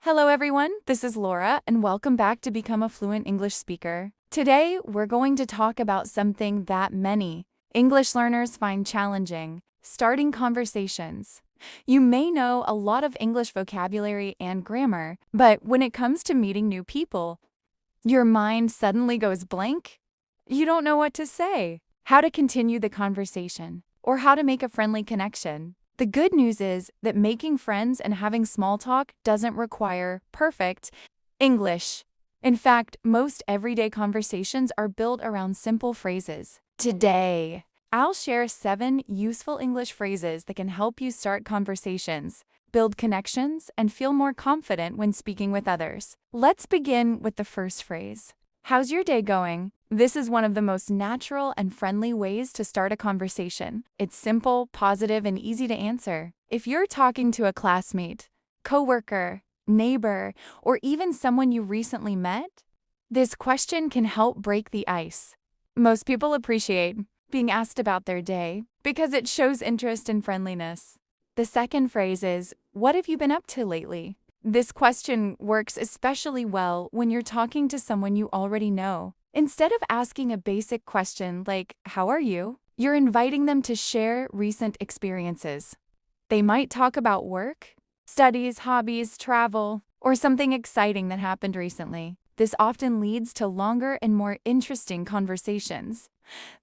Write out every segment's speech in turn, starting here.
Hello everyone, this is Laura and welcome back to Become a Fluent English Speaker. Today, we're going to talk about something that many English learners find challenging: starting conversations. You may know a lot of English vocabulary and grammar, but when it comes to meeting new people, your mind suddenly goes blank. You don't know what to say, how to continue the conversation, or how to make a friendly connection. The good news is that making friends and having small talk doesn't require perfect English. In fact, most everyday conversations are built around simple phrases. Today, I'll share 7 useful English phrases that can help you start conversations, build connections, and feel more confident when speaking with others. Let's begin with the first phrase. How's your day going? This is one of the most natural and friendly ways to start a conversation. It's simple, positive, and easy to answer. If you're talking to a classmate, coworker, neighbor, or even someone you recently met, this question can help break the ice. Most people appreciate being asked about their day because it shows interest and friendliness. The second phrase is, what have you been up to lately? This question works especially well when you're talking to someone you already know. Instead of asking a basic question like, how are you? You're inviting them to share recent experiences. They might talk about work, studies, hobbies, travel, or something exciting that happened recently. This often leads to longer and more interesting conversations.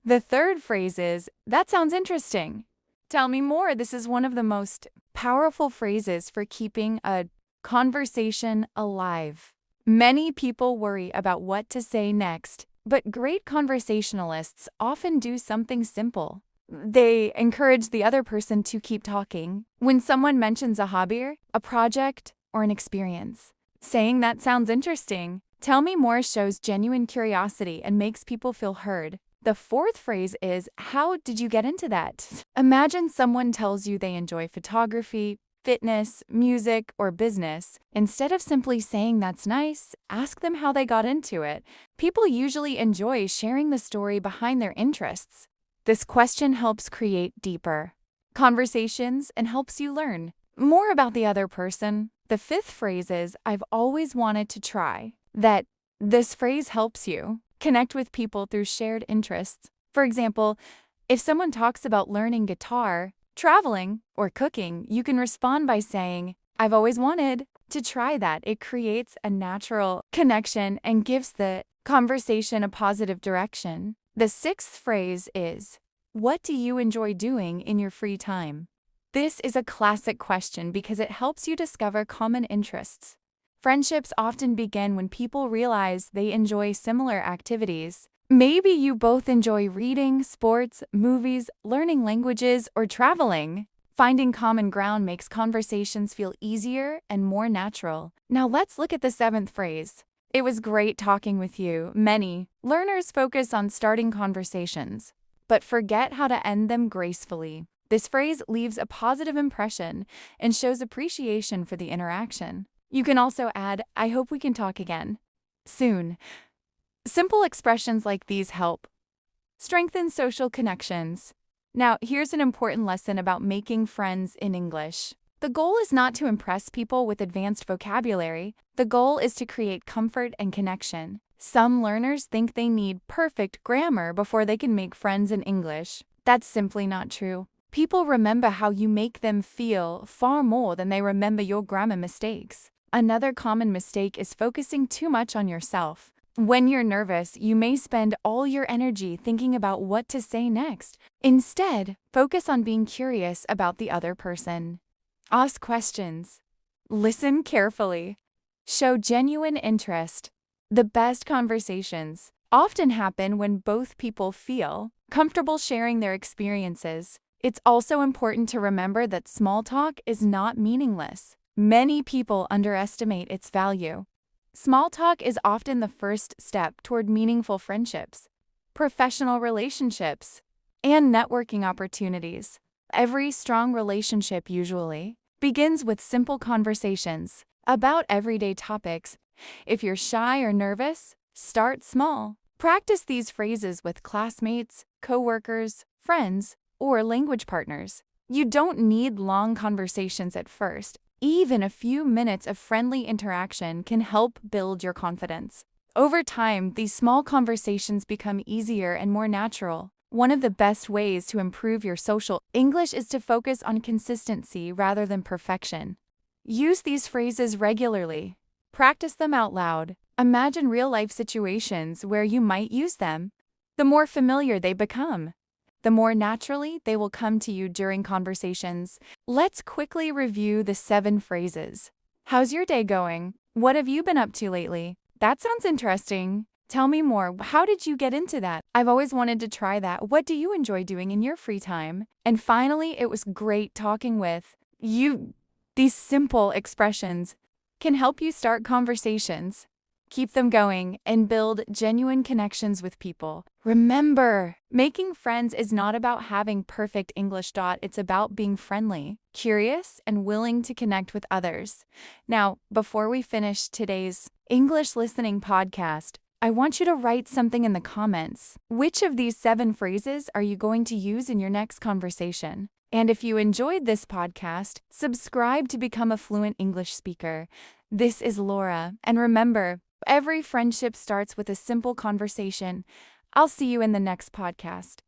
The third phrase is, that sounds interesting. Tell me more. This is one of the most powerful phrases for keeping a conversation alive. Many people worry about what to say next, but great conversationalists often do something simple. They encourage the other person to keep talking. When someone mentions a hobby, a project, or an experience, saying that sounds interesting, tell me more shows genuine curiosity and makes people feel heard. The fourth phrase is, how did you get into that? Imagine someone tells you they enjoy photography, fitness, music, or business. Instead of simply saying that's nice, ask them how they got into it. People usually enjoy sharing the story behind their interests. This question helps create deeper conversations and helps you learn more about the other person. The fifth phrase is, I've always wanted to try. This phrase helps you connect with people through shared interests. For example, if someone talks about learning guitar, traveling, or cooking, you can respond by saying, I've always wanted to try that. It creates a natural connection and gives the conversation a positive direction. The sixth phrase is, what do you enjoy doing in your free time? This is a classic question because it helps you discover common interests. Friendships often begin when people realize they enjoy similar activities. Maybe you both enjoy reading, sports, movies, learning languages, or traveling. Finding common ground makes conversations feel easier and more natural. Now let's look at the seventh phrase. It was great talking with you. Many learners focus on starting conversations, but forget how to end them gracefully. This phrase leaves a positive impression and shows appreciation for the interaction. You can also add, I hope we can talk again soon. Simple expressions like these help strengthen social connections. Now, here's an important lesson about making friends in English. The goal is not to impress people with advanced vocabulary. The goal is to create comfort and connection. Some learners think they need perfect grammar before they can make friends in English. That's simply not true. People remember how you make them feel far more than they remember your grammar mistakes. Another common mistake is focusing too much on yourself. When you're nervous, you may spend all your energy thinking about what to say next. Instead, focus on being curious about the other person. Ask questions. Listen carefully. Show genuine interest. The best conversations often happen when both people feel comfortable sharing their experiences. It's also important to remember that small talk is not meaningless. Many people underestimate its value. Small talk is often the first step toward meaningful friendships, professional relationships, and networking opportunities. Every strong relationship usually begins with simple conversations about everyday topics. If you're shy or nervous, start small. Practice these phrases with classmates, coworkers, friends, or language partners. You don't need long conversations at first. Even a few minutes of friendly interaction can help build your confidence. Over time, these small conversations become easier and more natural. One of the best ways to improve your social English is to focus on consistency rather than perfection. Use these phrases regularly. Practice them out loud. Imagine real-life situations where you might use them. The more familiar they become, the more naturally they will come to you during conversations. Let's quickly review the 7 phrases. How's your day going? What have you been up to lately? That sounds interesting. Tell me more. How did you get into that? I've always wanted to try that. What do you enjoy doing in your free time? And finally, it was great talking with you. These simple expressions can help you start conversations, keep them going, and build genuine connections with people. Remember, making friends is not about having perfect English. It's about being friendly, curious, and willing to connect with others. Now, before we finish today's English listening podcast, I want you to write something in the comments. Which of these 7 phrases are you going to use in your next conversation? And if you enjoyed this podcast, subscribe to become a fluent English speaker. This is Laura, and remember, every friendship starts with a simple conversation. I'll see you in the next podcast.